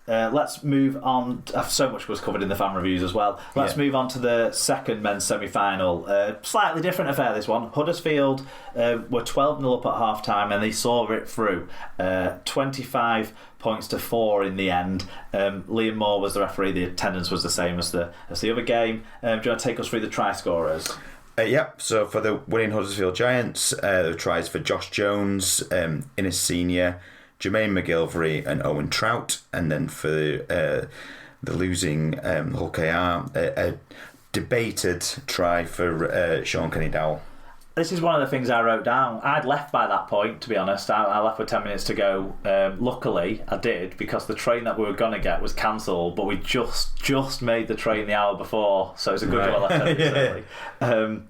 let's move on. So much was covered in the fan reviews as well. Let's move on to the second men's semi-final. Slightly different affair, this one. Huddersfield were 12-0 up at half-time and they saw it through. 25 points to 4 in the end. Liam Moore was the referee. The attendance was the same as the other game. Do you want to take us through the try scorers? So for the winning Huddersfield Giants, the tries for Josh Jones, Innes Senior, Jermaine McGilvery and Owen Trout, and then for the losing Hull KR, a debated try for Sean Kenny-Dowell. This is one of the things I wrote down. I'd left by that point, to be honest. I left with 10 minutes to go. Luckily, I did, because the train that we were going to get was cancelled, but we just made the train the hour before, so it's a good job I left early.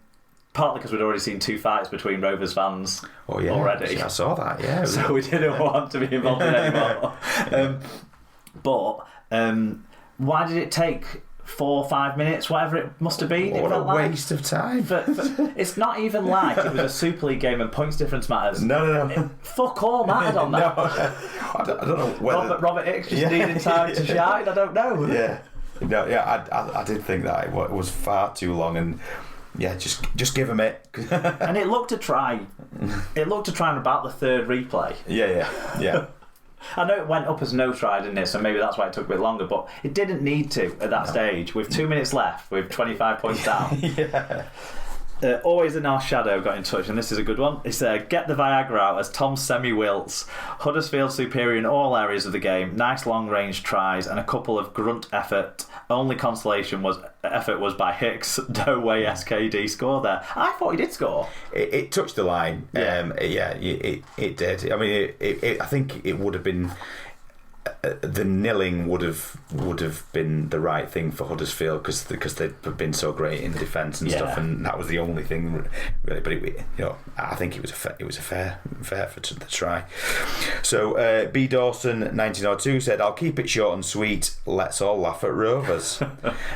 Partly because we'd already seen 2 fights between Rovers fans already. I saw that, yeah. So we didn't want to be involved in anymore. But why did it take 4 or 5 minutes, whatever it must have been? What a waste of time. It's not even like it was a Super League game and points difference matters. No. Fuck all mattered on that. I don't know whether... Robert Hicks just needed time to shine, I don't know. I did think that it was far too long, and just give him it. And it looked to try. It looked to try and about the third replay. Yeah. I know it went up as no try, didn't it? So maybe that's why it took a bit longer, but it didn't need to at that stage. With 2 minutes left, with 25 points down. Always in Our Shadow got in touch, and this is a good one. He said, get the Viagra out as Tom semi-wilts. Huddersfield superior in all areas of the game. Nice long-range tries and a couple of grunt effort. Only consolation was by Hicks. No way SKD scored there. I thought he did score. It touched the line. It did. I mean, I think it would have been... the nilling would have been the right thing for Huddersfield because they'd been so great in defence and stuff, and that was the only thing really. But I think it was a fair for the try. So B Dawson 1902 said, "I'll keep it short and sweet. Let's all laugh at Rovers."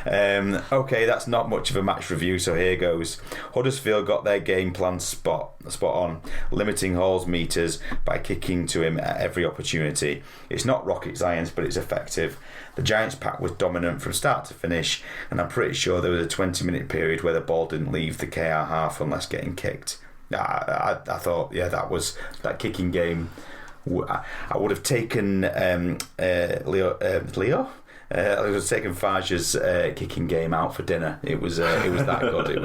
Okay, that's not much of a match review, so here goes. Huddersfield got their game plan spot on, limiting Hall's meters by kicking to him at every opportunity. It's not rocket science, but it's effective. The Giants pack was dominant from start to finish, and I'm pretty sure there was a 20-minute period where the ball didn't leave the KR half unless getting kicked. I thought, that kicking game. I would have taken Leo. I was taking Faj's kicking game out for dinner. It was that good.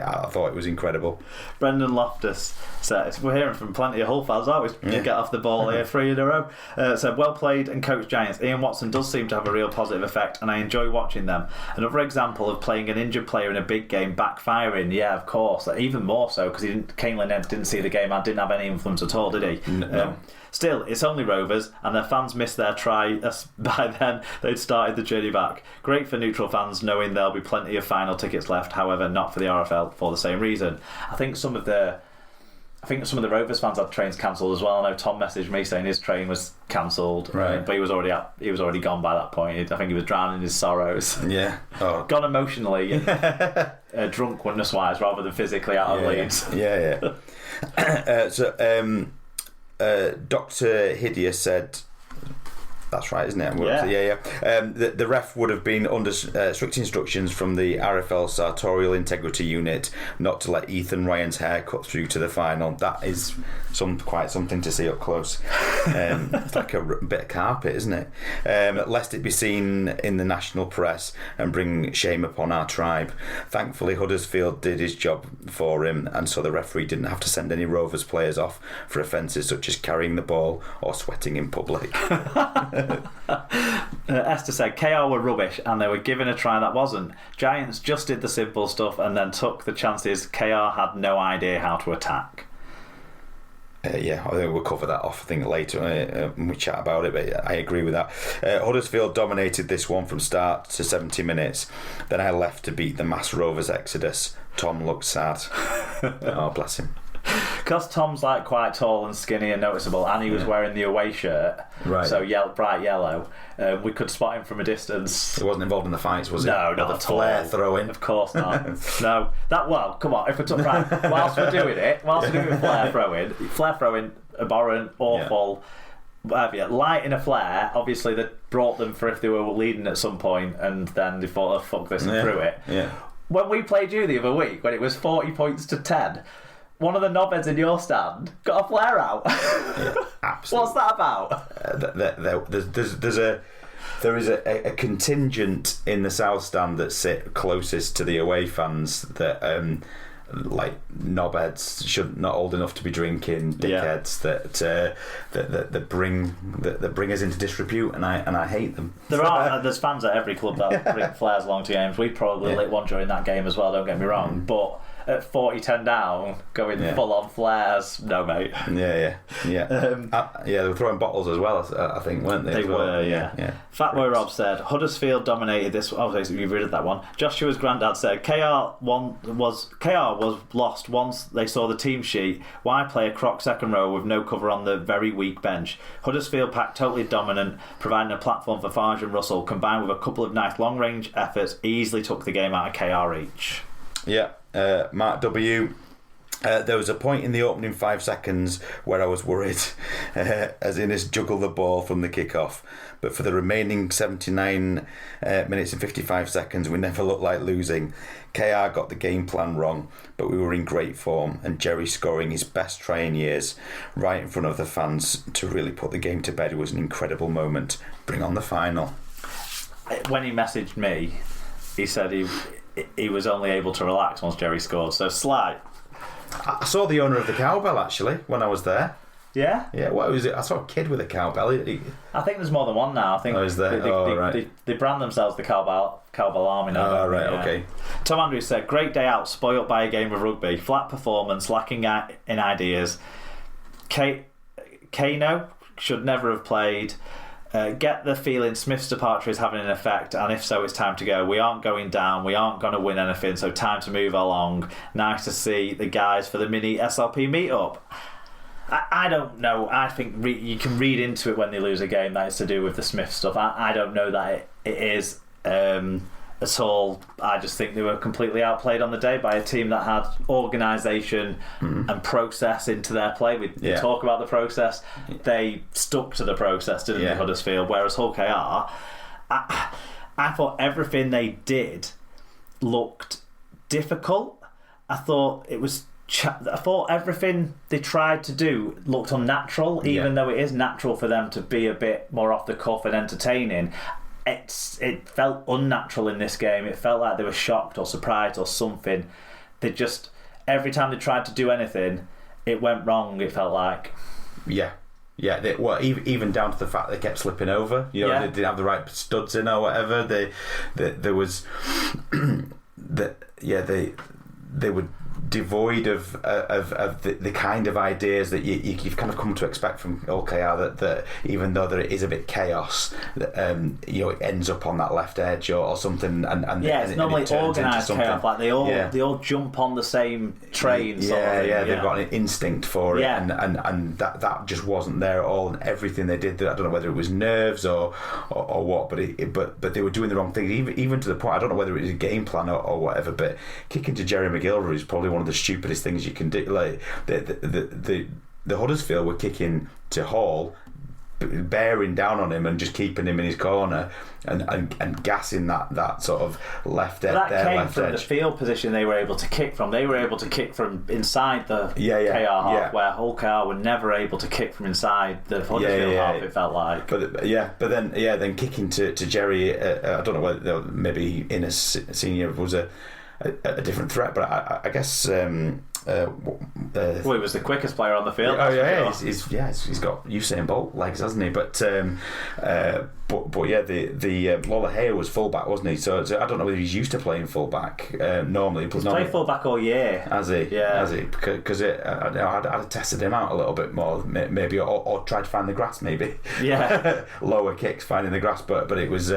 I thought it was incredible. Brendan Loftus says, we're hearing from plenty of Hull fans, aren't we? Get off the ball here, 3 in a row. Said, well played and coached Giants. Ian Watson does seem to have a real positive effect, and I enjoy watching them. Another example of playing an injured player in a big game backfiring. Yeah, of course. Even more so because Kane Lynette didn't see the game. I didn't have any influence at all, did he? No. Still, it's only Rovers, and their fans missed their try. By then, they'd started the journey back. Great for neutral fans, knowing there'll be plenty of final tickets left. However, not for the RFL for the same reason. I think some of the Rovers fans had trains cancelled as well. I know Tom messaged me saying his train was cancelled, right? But he was already gone by that point. I think he was drowning in his sorrows. Yeah, gone emotionally, drunkenness wise, rather than physically out of Leeds. Dr. Hideous said, that's right, isn't it? The ref would have been under strict instructions from the RFL Sartorial Integrity Unit not to let Ethan Ryan's hair cut through to the final. That is quite something to see up close. It's like a bit of carpet, isn't it? Lest it be seen in the national press and bring shame upon our tribe. Thankfully, Huddersfield did his job for him, and so the referee didn't have to send any Rovers players off for offences such as carrying the ball or sweating in public. Esther said KR were rubbish and they were given a try that wasn't. Giants just did the simple stuff and then took the chances. KR had no idea how to attack. I think we'll cover that off later when we chat about it, but I agree with that. Huddersfield dominated this one from start to 70 minutes. Then I left to beat the Mass Rovers exodus. Tom looked sad. Oh, bless him. Because Tom's like quite tall and skinny and noticeable, and he was wearing the away shirt, right? So bright yellow. We could spot him from a distance. He wasn't involved in the fights, was he? No, not at all. Flare throwing, of course not. No, come on. If we took whilst we're doing flare throwing, abhorrent, awful. light in a flare. Obviously, that brought them for if they were leading at some point, and then they thought, "Oh fuck this," and threw it. Yeah. When we played you the other week, when it was 40 points to 10, one of the knobheads in your stand got a flare out. Yeah, absolutely. What's that about? There is a contingent in the south stand that sit closest to the away fans that like knobheads, not old enough to be drinking, dickheads that bring us into disrepute, and I hate them. There's fans at every club that bring flares along to games. We probably lit one during that game as well. Don't get me wrong, but at 40-10 down, going full on flares, no mate. Yeah. They were throwing bottles as well, I think, weren't they? They were, yeah. Fatboy Rob said Huddersfield dominated this. Obviously, you've read that one. Joshua's granddad said KR was lost once they saw the team sheet. Why play a croc second row with no cover on the very weak bench? Huddersfield packed totally dominant, providing a platform for Farge and Russell, combined with a couple of nice long range efforts, easily took the game out of KR each. Yeah. Mark W. There was a point in the opening 5 seconds where I was worried, as Innes juggled the ball from the kick-off. But for the remaining 79 minutes and 55 seconds, we never looked like losing. KR got the game plan wrong, but we were in great form, and Jerry scoring his best try in years right in front of the fans to really put the game to bed was an incredible moment. Bring on the final. When he messaged me, he said he was only able to relax once Jerry scored. So slight. I saw the owner of the cowbell actually when I was there. Yeah? Yeah, what was it? I saw a kid with a cowbell. I think there's more than one now. I think is there? They brand themselves the cowbell army now. Oh, right, okay. Tom Andrews said, great day out, spoilt by a game of rugby. Flat performance, lacking in ideas. Kano should never have played. Get the feeling Smith's departure is having an effect, and if so, it's time to go. We aren't going down, we aren't going to win anything, so time to move along. Nice to see the guys for the mini SLP meet-up. I don't know. I think you can read into it when they lose a game that it's to do with the Smith stuff. I don't know that it is at all. I just think they were completely outplayed on the day by a team that had organisation and process into their play. We talk about the process. They stuck to the process, didn't they, Huddersfield? Whereas Hull KR, I thought everything they did looked difficult. I thought everything they tried to do looked unnatural, even though it is natural for them to be a bit more off the cuff and entertaining. It felt unnatural in this game. It felt like they were shocked or surprised or something. They just, every time they tried to do anything, it went wrong, it felt like. Yeah. Even down to the fact they kept slipping over. They didn't have the right studs in or whatever. There was they were devoid of the kind of ideas that you've kind of come to expect from OKR, that even though there is a bit chaos, that it ends up on that left edge or something, and it's normally organised chaos, like they all jump on the same train. They've got an instinct for it, and that just wasn't there at all. And everything they did, I don't know whether it was nerves or what, but they were doing the wrong thing, even to the point, I don't know whether it was a game plan or whatever, but kicking to Jerry McGilvray is probably one of the stupidest things you can do. Like the Huddersfield were kicking to Hall, bearing down on him and just keeping him in his corner and gassing that sort of left edge. That came from the field position they were able to kick from. They were able to kick from inside the KR half, where Hull KR were never able to kick from inside the Huddersfield half. It felt like. But then kicking to Jerry. I don't know whether maybe Innes Senior was a different threat, but I guess he was the quickest player on the field. He's got Usain Bolt legs, hasn't he? But the Lola Hare was fullback, wasn't he? So I don't know whether he's used to playing fullback normally. He's played fullback all year. Has he? Yeah. Has he? Because I'd have tested him out a little bit more, maybe, or tried to find the grass, maybe. Yeah. Lower kicks, finding the grass, but it was.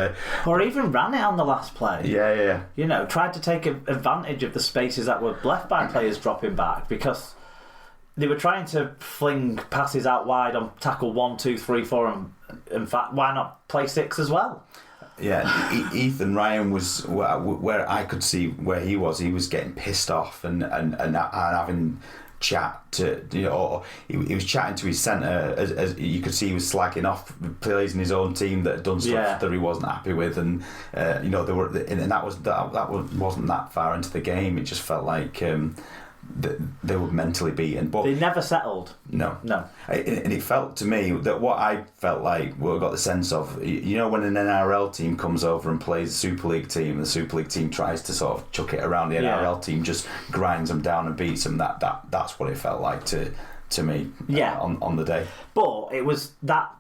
Or even ran it on the last play. Yeah. Tried to take advantage of the spaces that were left by players dropping back, because they were trying to fling passes out wide on tackle 1, 2, 3, 4, and in fact, why not play 6 as well? Yeah, Ethan Ryan was where I could see where he was. He was getting pissed off and having chat to, or he was chatting to his centre, as you could see he was slagging off players in his own team that had done stuff that he wasn't happy with, and they were, and that wasn't that far into the game. It just felt like they were mentally beaten, but they never settled. No. And it felt to me that what I felt like, what I got the sense of, when an NRL team comes over and plays a Super League team, the Super League team tries to sort of chuck it around, the NRL team just grinds them down and beats them. That's what it felt like to me. On the day. But it was that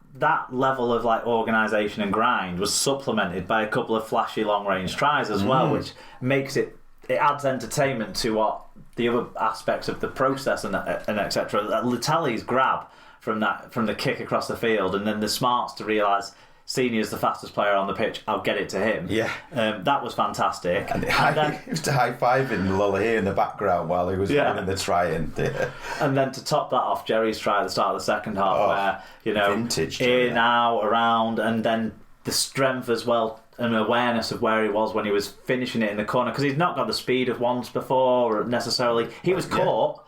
level of like organisation and grind was supplemented by a couple of flashy long range tries as well, which makes it adds entertainment to what the other aspects of the process and etc. Letali's grab from the kick across the field, and then the smarts to realise Senior's the fastest player on the pitch, I'll get it to him. Yeah. That was fantastic. And then, he was high-fiving Leigh in the background while he was winning the try. And then to top that off, Jerry's try at the start of the second half, where, vintage in, out, around, and then the strength as well, and awareness of where he was when he was finishing it in the corner, because he's not got the speed of once before necessarily. He was caught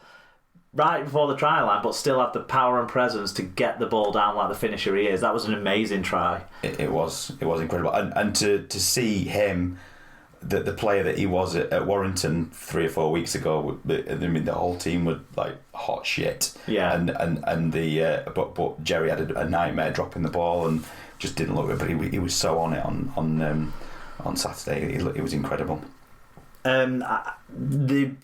right before the try line, but still had the power and presence to get the ball down like the finisher he is. That was an amazing try. It was incredible, and to see him, the player that he was at Warrington 3 or 4 weeks ago. I mean, the whole team were like hot shit. Yeah. And the but Jerry had a nightmare dropping the ball and just didn't look good. But he was so on it on Saturday. It was incredible. The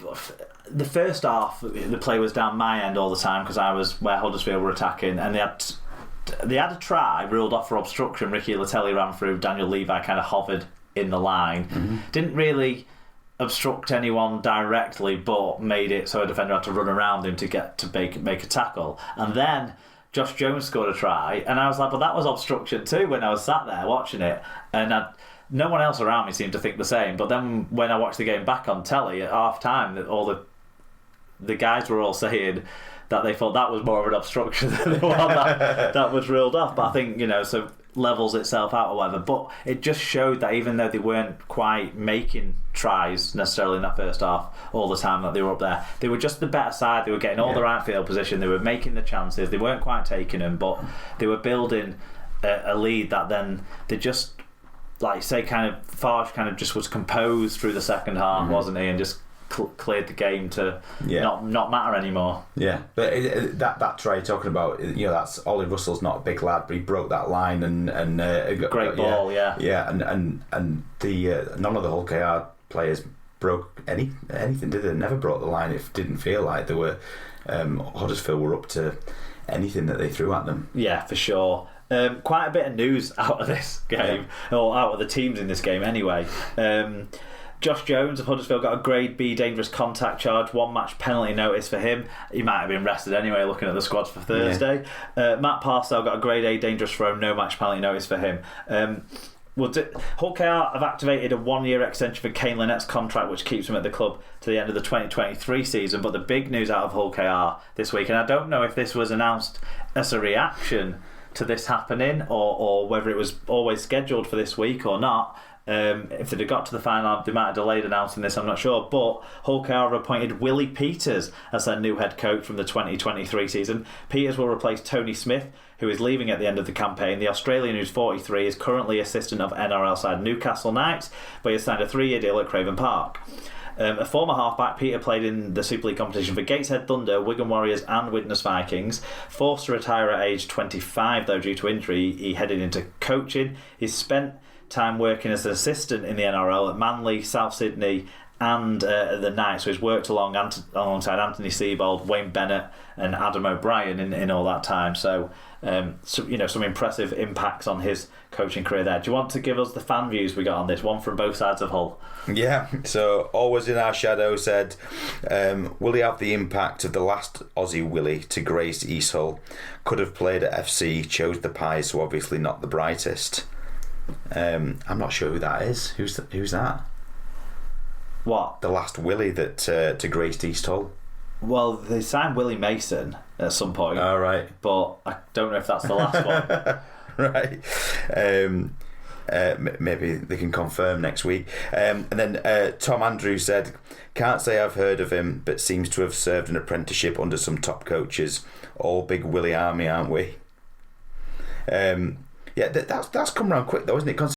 first half, the play was down my end all the time because I was where Huddersfield were attacking, and they had a try ruled off for obstruction. Ricky Leteli ran through. Daniel Levi kind of hovered in the line. Didn't really obstruct anyone directly, but made it so a defender had to run around him to get to make a tackle. And then Josh Jones scored a try, and I was like, but that was obstruction too when I was sat there watching it. And no one else around me seemed to think the same. But then when I watched the game back on telly at half time, that all the guys were all saying that they thought that was more of an obstruction than the one that was ruled off. But I think, so levels itself out or whatever. But it just showed that even though they weren't quite making tries necessarily in that first half all the time that they were up there, they were just the better side. They were getting all the right field position. They were making the chances. They weren't quite taking them, but they were building a lead that then they just, like say, kind of Farge kind of just was composed through the second half, wasn't he, and just cleared the game to not matter anymore. Yeah, but that try you're talking about, that's Ollie Russell's not a big lad, but he broke that line and great ball, and the none of the Hull KR players broke anything, did they? Never broke the line. It didn't feel like they were Huddersfield were up to anything that they threw at them. Yeah, for sure. Quite a bit of news out of this game, or out of the teams in this game anyway. Josh Jones of Huddersfield got a grade B dangerous contact charge, 1 match penalty notice for him. He might have been rested anyway looking at the squads for Thursday. Matt Parcell got a grade A dangerous throw, no match penalty notice for him. Hull KR have activated a 1-year extension for Kane Lynette's contract, which keeps him at the club to the end of the 2023 season. But the big news out of Hull KR this week, and I don't know if this was announced as a reaction to this happening or whether it was always scheduled for this week or not. If they'd have got to the final, they might have delayed announcing this, I'm not sure. But Hull KR have appointed Willie Peters as their new head coach from the 2023 season. Peters will replace Tony Smith, who is leaving at the end of the campaign. The Australian, who's 43, is currently assistant of NRL side Newcastle Knights, but he has signed a 3-year deal at Craven Park. A former halfback, Peter played in the Super League competition for Gateshead Thunder, Wigan Warriors and Widnes Vikings. Forced to retire at age 25 though due to injury, he headed into coaching. He's spent time working as an assistant in the NRL at Manly, South Sydney and the Knights, so he's worked alongside Anthony Seibold, Wayne Bennett and Adam O'Brien in all that time. So some impressive impacts on his coaching career there. Do you want to give us the fan views we got on this one from both sides of Hull? Yeah, so Always in Our Shadow said, will he have the impact of the last Aussie Willie to grace East Hull? Could have played at FC, chose the Pies, so obviously not the brightest. I'm not sure who that is. Who's that? What? The last Willie that to graced East Hull. Well, they signed Willie Mason at some point. All right, but I don't know if that's the last one. Right. maybe they can confirm next week. And then Tom Andrews said, "Can't say I've heard of him, but seems to have served an apprenticeship under some top coaches. All big Willie Army, aren't we?" Yeah, that's come around quick though, isn't it?